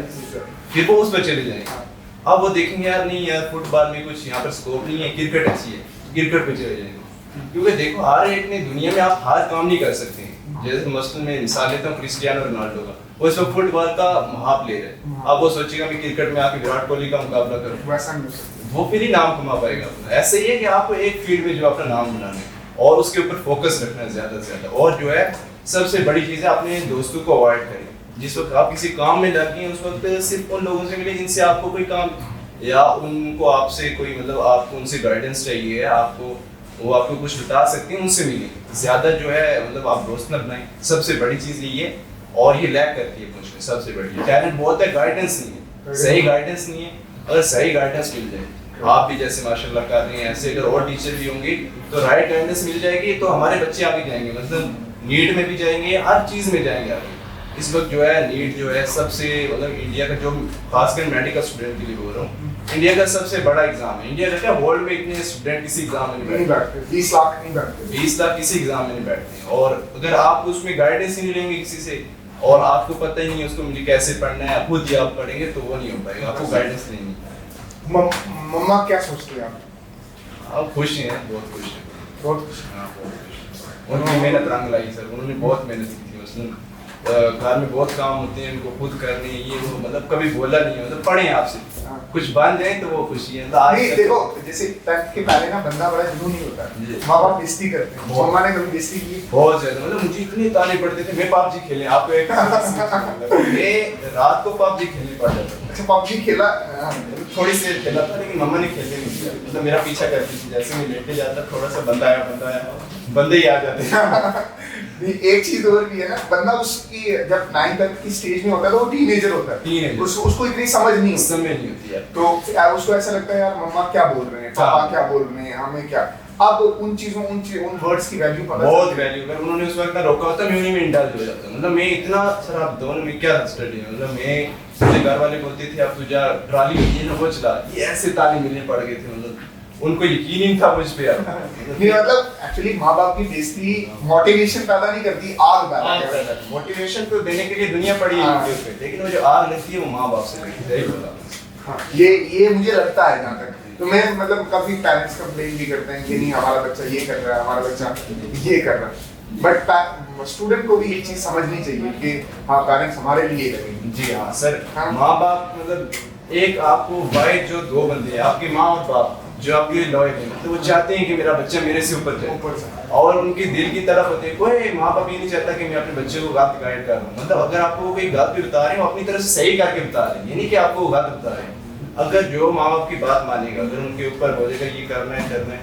फिर वो उस पर चले जाएंगे। अब वो देखेंगे यार नहीं यार फुटबॉल में कुछ यहाँ पर स्कोप नहीं है, क्रिकेट अच्छी है, क्रिकेट पे चले जाएंगे, क्योंकि देखो हर एक ने दुनिया में आप हर काम नहीं कर सकते हैं। जैसे मसलन मैं मिसाल लेता हूँ क्रिस्टियानो रोनाल्डो का, वो इस वक्त फुटबॉल का महाप्लेयर है, अब वो सोचेगा मैं क्रिकेट में आके विराट कोहली का मुकाबला करूँ, वैसा नहीं हो सकता, वो फिर ही नाम कमा पाएगा अपना। ऐसे ही है कि आपको एक फील्ड में जो अपना नाम बनाना है और उसके ऊपर फोकस रखना है ज्यादा से ज्यादा, और जो है सबसे बड़ी चीज है अपने दोस्तों को अवॉइड करें। जिस वक्त आप किसी काम में लगे हैं उस वक्त सिर्फ उन लोगों से मिले जिनसे आपको कोई काम या उनको आपसे कोई मतलब आपको उनसे गाइडेंस चाहिए है, आपको वो आपको कुछ बता सकते हैं, उनसे मिले, ज्यादा जो है मतलब आप दोस्त न बनाएं, सबसे बड़ी चीज ये है। और ये लैक करती है मुझे सबसे बड़ी, टैलेंट बहुत है, गाइडेंस नहीं है, सही गाइडेंस नहीं है। अगर सही गाइडेंस मिल जाए, आप भी जैसे माशाल्लाह कर रहे हैं, ऐसे अगर और टीचर भी होंगे तो राइट गाइडेंस मिल जाएगी, तो हमारे बच्चे आगे जाएंगे, मतलब नीट में भी जाएंगे, हर चीज में जाएंगे आगे। इस वक्त जो है नीट जो है सबसे मतलब इंडिया का जो खासकर मेडिकल स्टूडेंट के लिए बोल रहा हूँ, इंडिया का सबसे बड़ा एग्जाम है। इंडिया का क्या वर्ल्ड में इतने स्टूडेंट किसी एग्जाम में नहीं बैठते, 20 लाख नहीं बैठते, 20 लाख किसी एग्जाम में नहीं बैठते हैं। और अगर आप उसमें गाइडेंस ही नहीं लेंगे किसी से और आपको पता ही नहीं है उसको मुझे कैसे पढ़ना है, खुद ही आप पढ़ेंगे तो वो नहीं हो पाएगा, आपको गाइडेंस लेनी है। मम्मा क्या सोचती है आप? आप खुश हैं? बहुत खुश हैं, बहुत खुश। हाँ बहुत खुश। उनकी मेहनत रंग लाई सर, उन्होंने बहुत मेहनत की थी, उसने घर में बहुत काम होते हैं उनको खुद करने, ये वो मतलब कभी बोला नहीं है, मतलब पढ़े आपसे कुछ बन जाए तो वो खुशी है। नहीं देखो जैसे 10th के पहले ना बंदा बड़ा जुनूनी होता है, माँ बाप बेइज्जती करते हैं, मम्मा ने कभी बेइज्जती की? बहुत ज्यादा, मतलब मुझे इतने ताने पड़ते थे, मैं पबजी खेलने आपको एक मैं रात को पबजी खेलने पड़ जाता। अच्छा पबजी खेला? थोड़ी देर खेला था, लेकिन मम्मा ने खेलने नहीं दिया, मतलब मेरा पीछा करती थी, जैसे मैं लेटे जाता थोड़ा सा बंदा आया बंदे ही आ जाते। एक चीज और भी है ना, बंदा उसकी जब 9th तक की स्टेज में होता है तो वो टीनेजर होता है, उसको इतनी समझ नहीं होती है, तो उसको ऐसा लगता है यार मम्मा क्या बोल रहे हैं, पापा क्या बोल रहे हैं, हमें क्या। अब उन चीजों उन वर्ड्स की वैल्यू पता बहुत वैल्यू, अगर उन्होंने उस वक्त रोका होता मैं उन्हीं में इंडल्ज हो जाता। मतलब मैं इतना सर आप दोनों में क्या स्टडी है, मतलब मैं मुझे घर वाले बोलते थे अब तुझे ट्रॉली होती है ना वो चला, ये ऐसे ताने मिलने पड़ गए थे, मतलब उनको यकीन नहीं था मुझ पे यार। नहीं मतलब एक्चुअली माँ बाप की बेइज्जती मोटिवेशन पैदा नहीं करती, आग पैदा करती है। मोटिवेशन तो देने के लिए दुनिया पड़ी है पे, लेकिन वो जो आग लगती है वो माँ बाप से लगती है, बोला। हाँ ये मुझे लगता है जहाँ तक, तो मैं मतलब काफी पेरेंट्स कंप्लेन भी करते हैं कि नहीं हमारा बच्चा ये कर रहा है, हमारा बच्चा ये कर रहा है, बट स्टूडेंट को भी ये चीज समझनी चाहिए कि हाँ पेरेंट्स हमारे लिए लगेंगे। जी हाँ सर, माँ बाप मतलब एक आपको वाइड जो दो बंदे हैं आपकी माँ और बाप, जो आपके लॉयल हैं, तो वो चाहते हैं कि मेरा बच्चा मेरे से ऊपर जाए, और उनके दिल की तरफ होते हैं। कोई माँ बाप ये नहीं चाहता कि मैं अपने बच्चे को गलत गाइड कर रहा हूँ। मतलब अगर आपको कोई गलत भी बता रहे हैं, अपनी तरफ से सही करके बता रहे हैं, ये नहीं कि आपको गलत बता रहे हैं। अगर जो माँ बाप की बात मानेगा, अगर उनके ऊपर बोलेगा ये करना है करना है,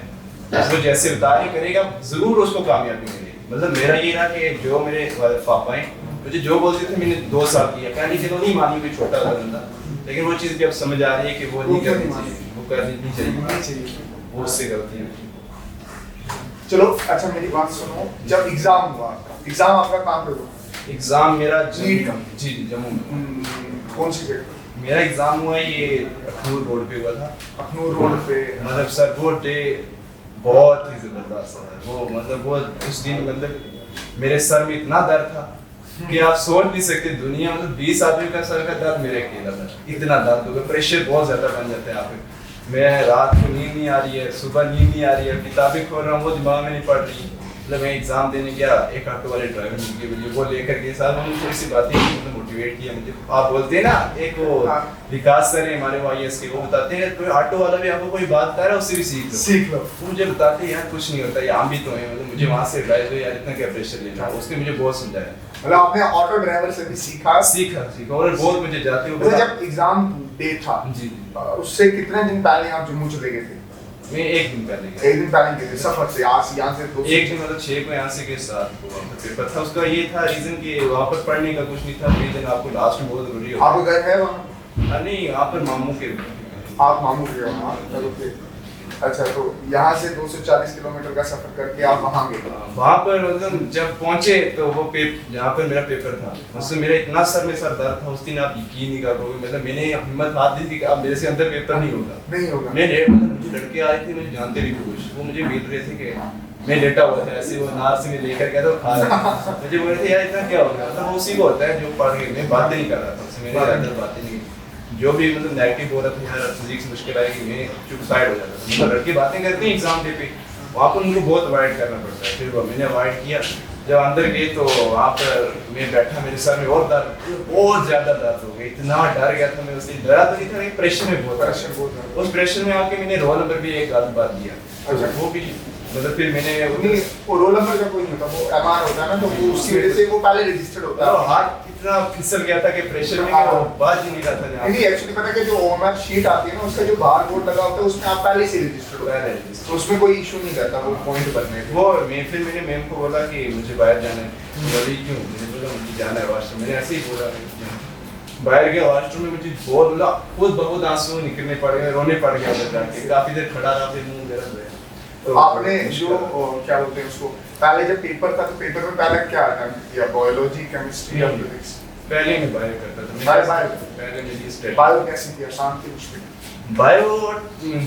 उसको जैसे बता रहे करेगा, जरूर उसको कामयाबी मिलेगी। मतलब मेरा ये रहा कि जो मेरे पापा हैं मुझे जो बोलते थे, मैंने 2 साल किया, पहले चलो नहीं मानी, कोई छोटा था बंदा, लेकिन वो चीज़ भी अब समझ आ रही है कि वो नहीं करनी चाहिए, वो करनी चाहिए, वो उससे गलती है। चलो अच्छा मेरी बात सुनो, जब एग्जाम हुआ, एग्जाम आपका कहाँ पे हुआ? एग्जाम मेरा नीट का? जी जम्मू में। कौन सी जगह? मेरा एग्जाम हुआ ये अखनूर रोड पे हुआ था। अखनूर रोड पे? मतलब सर वो डे बहुत ही जबरदस्त था। वो मतलब वो उस दिन मतलब मेरे सर में इतना दर्द था कि आप सोच नहीं सकते। दुनिया मतलब 20 आदमी का सर का दर्द मेरे अकेला था, इतना दर्द होगा, प्रेशर बहुत ज्यादा बन जाता है आप पे। मैं रात को नींद नहीं आ रही है, सुबह नींद नहीं आ रही है, किताबें खोल रहा हूँ वो दिमाग में नहीं पड़ रही। मतलब मैं एग्जाम देने गया, एक ऑटो वाले ड्राइवर मिल गए मुझे, वो लेकर के साथ उन्होंने थोड़ी सी बातें की, मतलब मोटिवेट किया मुझे। आप बोलते हैं ना, एक वो विकास सर है हमारे वाईएस के, वो बताते हैं कोई ऑटो वाला भी आपको कोई बात बता रहा है उससे भी सीख लो। वो मुझे बताते हैं यार कुछ नहीं होता, ये आम भी तो है। मतलब मुझे वहाँ से एडवाइस हुई यार इतना क्या प्रेशर लेना, उसने मुझे बहुत समझाया। मतलब आपने ऑटो ड्राइवर से भी सीखा और बहुत मुझे जाते हुए जब एग्जाम डे था जी उससे कितने दिन पहले आप जम्मू चले गए थे? मैं 1 दिन पहले गया। 1 दिन पहले गए थे सफर से, यहाँ से एक दिन मतलब 6 को यहाँ से के साथ पेपर था। उसका ये था रीजन कि वहाँ पर पढ़ने का कुछ नहीं था, रीजन आपको लास्ट में बहुत जरूरी होता है। आपको घर है वहाँ? नहीं, यहाँ पर मामू के। आप मामू के वहाँ? चलो फिर अच्छा, तो यहाँ से 240 किलोमीटर का सफर करके आप वहाँ गए? वहाँ पर मतलब जब पहुँचे तो वो जहाँ पर मेरा पेपर था उससे मेरा इतना सर में सर दर्द था उस दिन, आप यकीन नहीं कर पाओगे। मतलब मैंने हिम्मत हाथ दी थी कि अब मेरे से अंदर पेपर नहीं होगा। मुझे लड़के आए थे, मुझे जानते भी थे कुछ, वो मुझे मिल रहे थे कि मैं लेटा हुआ था ऐसे, वो नार से मैं लेकर गया था, खा रहा था। मुझे बोल रहे थे यार इतना क्या हो गया? मतलब वो उसी को होता है जो पढ़ के, मैं बातें नहीं कर रहा था, मेरे अंदर बातें नहीं, जो भी मतलब नेगेटिव बोल रहा था यार फिजिक्स मुश्किल आएगी, मैं चुप साइड हो जाता था। मतलब लड़के बातें करते हैं एग्जाम डे पे, वहाँ पर उनको बहुत अवॉइड करना पड़ता है। फिर वो मैंने अवॉइड किया। जब अंदर गए तो वहाँ पर मैं बैठा, मेरे सर में और दर्द, बहुत ज्यादा दर्द हो गया, इतना डर गया था मैं। उस दिन डरा तो नहीं था, प्रेशर में बहुत उस प्रेशर में आके मैंने रोल नंबर भी एक गलत बात दिया। अच्छा, वो भी मतलब फिर मैंने वो रोल नंबर का कोई नहीं होता, वो एमआर होता है ना, तो वो उसकी वजह से वो पहले रजिस्टर्ड होता है। हाथ इतना फिसल गया था कि प्रेशर में वो बात ही नहीं रहा था। नहीं एक्चुअली पता है कि जो ओएमआर शीट आती है ना, उसका जो बार कोड लगा होता है उसमें आप पहले से रजिस्टर्ड होता है, तो उसमें कोई इशू नहीं रहता वो पॉइंट भरने में। वो फिर मैंने मैम को बोला कि मुझे बाहर जाना है। बोली क्यों? मैंने बोला मुझे जाना है वॉशरूम। मैंने ऐसे ही बोला, बाहर गया वॉशरूम में, मुझे बहुत बोला खुद बहुत आंसू निकलने पड़ गए, रोने पड़ गया उधर जाके, काफी देर खड़ा रहा, फिर मुंह मेरा धोया। तो आपने जो क्या बोलते हैं उसको, पहले जब पेपर था तो पेपर में पहले क्या अटेम्प्ट किया, बायोलॉजी, केमिस्ट्री या फिजिक्स? पहले मैं बायो करता था। पहले मेरी स्टेट बायो कैसी थी, आसान थी मुश्किल? बायो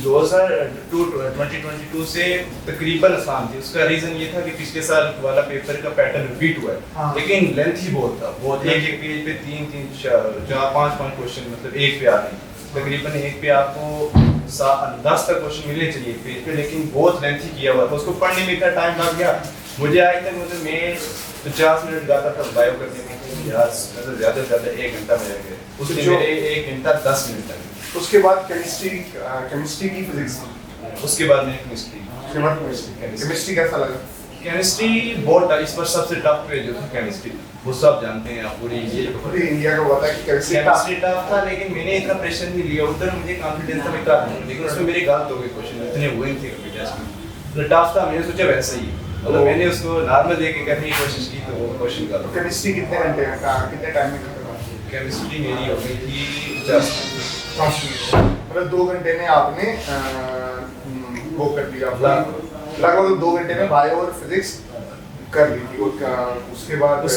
2022 से तकरीबन आसान थी। उसका रीजन ये था कि पिछले साल वाला पेपर का पैटर्न रिपीट हुआ है, लेकिन लेंथ ही बहुत था। बहुत एक पेज पे 3 4 5 क्वेश्चन मतलब एक पे आ रहे हैं। तकरीबन एक पे आपको 10 तक क्वेश्चन मिलने चाहिए एक पेज पे, लेकिन बहुत लेंथी किया हुआ था, उसको पढ़ने में इतना टाइम लग गया मुझे। आज तक मतलब मैं 50 मिनट जाता था बायो करने में, मतलब ज्यादा से ज्यादा 1 घंटा में रह गए। उसमें मेरे 1 घंटा 10 मिनट लगे। उसके बाद केमिस्ट्री की फिजिक्स, उसके बाद में केमिस्ट्री कैसा लगा? केमिस्ट्री बहुत इस बार सबसे टफ पेज जो था केमिस्ट्री, वो सब जानते हैं आप, पूरी इंडिया को पता है कि केमिस्ट्री टफ था। लेकिन मैंने इतना प्रेशर नहीं लिया, उधर मुझे कॉन्फिडेंस था मैं कर लूंगा, लेकिन उसमें मेरी गलत हो गई, क्वेश्चन इतने हुए थे कभी टेस्ट में, तो टफ था। मैंने सोचा वैसा ही मतलब मैंने उसको नॉर्मल देके करने की कोशिश की, तो वो क्वेश्चन कर लो। केमिस्ट्री कितने घंटे कितने टाइम में खत्म हुआ? केमिस्ट्री मेरी हो गई थी 50 मिनट, मतलब 2 घंटे में आपने वो कर दिया, लगभग 2 घंटे में बायो और फिजिक्स कर ली थी। उसके बाद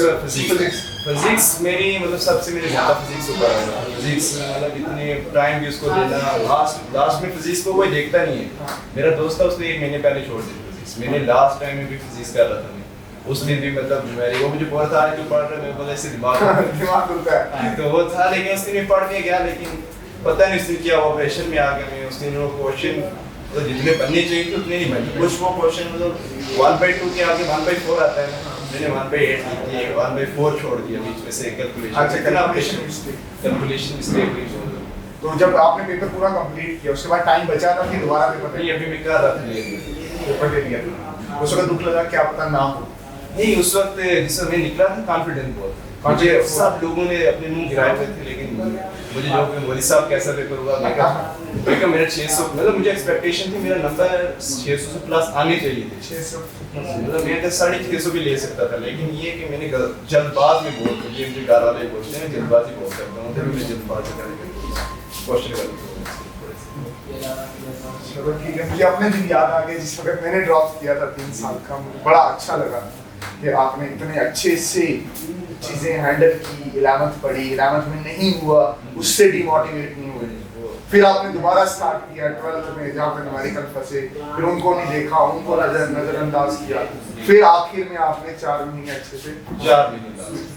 फिजिक्स मेरी मतलब सबसे मेरे ज़्यादा फिजिक्स ऊपर आया। फिजिक्स मतलब इतने टाइम भी उसको देना, लास्ट में फिजिक्स को कोई देखता नहीं है। मेरा दोस्त था, उसने 1 महीने पहले छोड़ दी फिजिक्स। मैंने लास्ट टाइम में भी फिजिक्स कर रहा था मैं, उस दिन भी मतलब वो मुझे बोल रहा था तू पढ़ रहा है, मैं बोला इससे दिमाग खुलता है, तो वो था। लेकिन उस दिन मैं पढ़ के गया, लेकिन पता नहीं उस दिन क्या हुआ, प्रेशर में आ गया मैं। उस दिन वो क्वेश्चन तो जितने बनने चाहिए थे उतने नहीं बने, कुछ वो क्वेश्चन मतलब 1/2 के आगे 1/4 आता है, मैंने 1/8 लिख दिया, 1/4 छोड़ दिया बीच में से कैलकुलेशन। अच्छा, कैलकुलेशन मिस्टेक हुई। तो जब आपने पेपर पूरा कंप्लीट किया उसके बाद टाइम बचा था कि दोबारा पेपर नहीं अभी मैं कर रहा था पेपर दे दिया, उस वक्त दुख लगा क्या पता ना हो? नहीं उस वक्त जिस समय निकला था कॉन्फिडेंस बहुत मुझे सब लोगों ने अपने मुंह गिराए हुए थे, लेकिन मुझे जो कि मौलवी साहब कैसा पेपर हुआ मैं कहा मेरा 600 मतलब मुझे एक्सपेक्टेशन थी मेरा नंबर 600 से प्लस आने चाहिए थे 600 मतलब मैं 650 भी ले सकता था, लेकिन ये कि मैंने जल्दबाज में बोल दिया, मुझे घर वाले बोलते हैं जल्दबाजी बहुत करता हूँ, मैं जल्दबाजी करने क्वेश्चन करता चलो ठीक है। मुझे अपने दिन याद आ गए जिस वक्त मैंने ड्रॉप किया था 3 साल का, बड़ा अच्छा लगा कि आपने इतने अच्छे से चीजें हैंडल की, 11th पढ़ी, 11th में नहीं हुआ उससे डिमोटिवेट नहीं हुए, फिर आपने दोबारा स्टार्ट किया 12th में जहाँ पे न्यूमेरिकल फंसे, फिर उनको नहीं देखा, उनको नजरअंदाज किया, फिर आखिर में आपने 4 महीने अच्छे से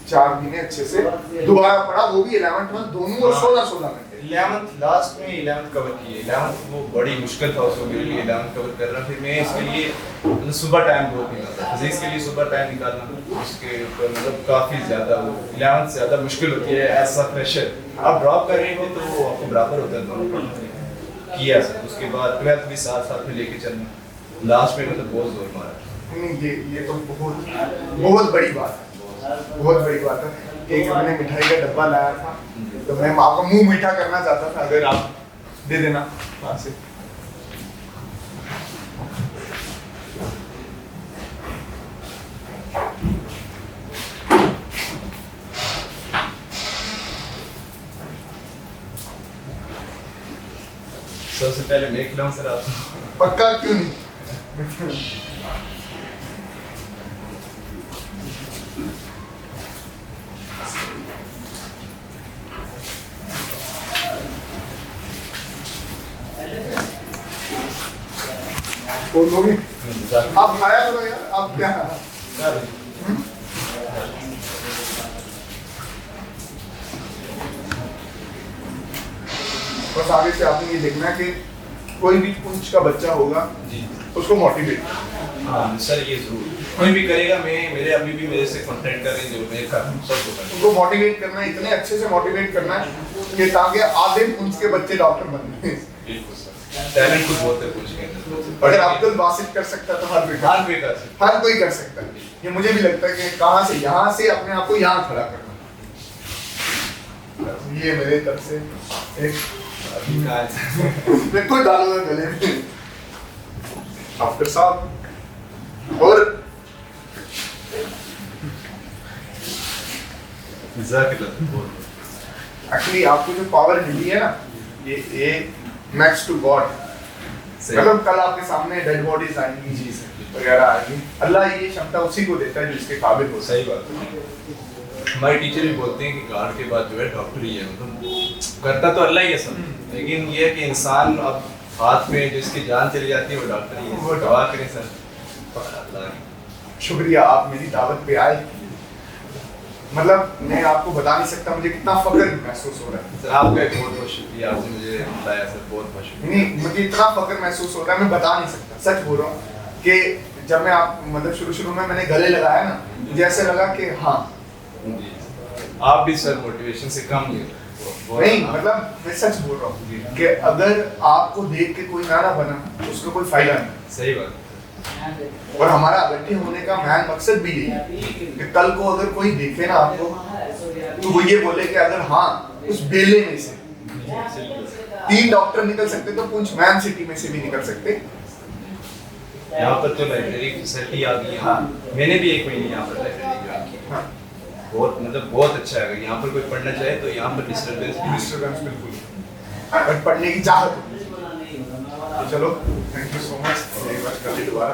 4 महीने अच्छे से दोबारा पढ़ा, वो भी 11th में दोनों और 16 घंटे 11th लास्ट में 11th कवर किए। 11th वो बड़ी मुश्किल था उसको मेरे लिए 11th कवर करना, फिर मैं इसके लिए मतलब सुबह टाइम बहुत निकालता फिजिक्स के लिए, सुबह टाइम निकालना उसके ऊपर मतलब काफ़ी ज़्यादा वो 11th से ज़्यादा मुश्किल होती है ऐसा प्रेशर। आप ड्रॉप कर रहे थे तो वो आपको बराबर होता है दोनों किया सर, उसके बाद 12th भी साथ साथ में लेके चलना, लास्ट में मतलब बहुत जोर मारा। नहीं ये तो बहुत बड़ी बात है, बहुत बड़ी बात है। एक मैंने मिठाई का डब्बा लाया था तो मैं आपका मुंह मीठा करना चाहता था, अगर आप दे देना वहाँ से। सबसे पहले मैं खिलाऊं सर आपको? पक्का क्यों नहीं? लोगे आप खाया करो यार, आप क्या बस आगे से आपने ये देखना है कि कोई भी कुछ का बच्चा होगा उसको मोटिवेट। हाँ सर ये जरूर कोई भी करेगा, मैं मेरे अभी भी मेरे से कांटेक्ट करें जो मेरे का सब उनको मोटिवेट करना है, इतने अच्छे से मोटिवेट करना है कि ताकि आधे उनके बच्चे डॉक्टर बन जाए। बिल्कुल सर, टैलेंट कुछ बहुत है कुछ के अंदर। अगर अब्दुल बासित कर सकता तो हर कोई कर सकता है। ये मुझे भी लगता है कि कहाँ से यहाँ से अपने आप को यहाँ खड़ा करना। ये मेरे तरफ से एक बिल्कुल डालो गले में डॉक्टर साहब। और एक्चुअली आपको जो पावर मिली है ना, ये नेक्स्ट टू गॉड, मतलब कल आपके सामने डेड बॉडीज आएंगी जी वगैरह आएंगी, अल्लाह ये क्षमता उसी को देता है जो इसके काबिल हो। सही बात है। हमारे टीचर भी बोलते हैं कि गार्ड के बाद जो है डॉक्टर ही है, मतलब करता तो अल्लाह ही है सब, लेकिन ये है कि इंसान अब हाथ में जिसकी जान चली जाती है वो डॉक्टर ही है। दुआ करें सर। शुक्रिया आप मेरी दावत पे आए, मतलब मैं आपको बता नहीं सकता मुझे कितना फख्र महसूस हो रहा है। सर आपका एक बहुत बहुत शुक्रिया, आपने मुझे बताया सर, बहुत बहुत शुक्रिया। नहीं मुझे इतना फख्र महसूस हो रहा है, मैं बता नहीं सकता, सच बोल रहा हूँ कि जब मैं आप मतलब शुरू में मैंने गले लगाया ना, मुझे ऐसे लगा कि हाँ आप भी सर मोटिवेशन से कम नहीं, मतलब मैं सच बोल रहा हूँ कि अगर आपको देख के कोई ना बना तो उसका कोई फायदा नहीं। सही बात। और हमारा बैठे होने का मेन मकसद भी यही है कि कल को अगर कोई देखे ना आपको तो वो ये बोले कि अगर हाँ उस बेले में से 3 डॉक्टर निकल सकते तो पुंछ मैन सिटी में से भी निकल सकते। यहाँ पर तो लाइब्रेरी फैसिलिटी आ गई है। हाँ। मैंने भी 1 महीने यहाँ पर लाइब्रेरी ज्वाइन की। हाँ। बहुत मतलब बहुत अच्छा है, अगर यहाँ पर कोई पढ़ना चाहे तो यहाँ पर डिस्टर्बेंस बिल्कुल, बट पढ़ने की चाहत हो। तो चलो थैंक यू सो मच, दोबारा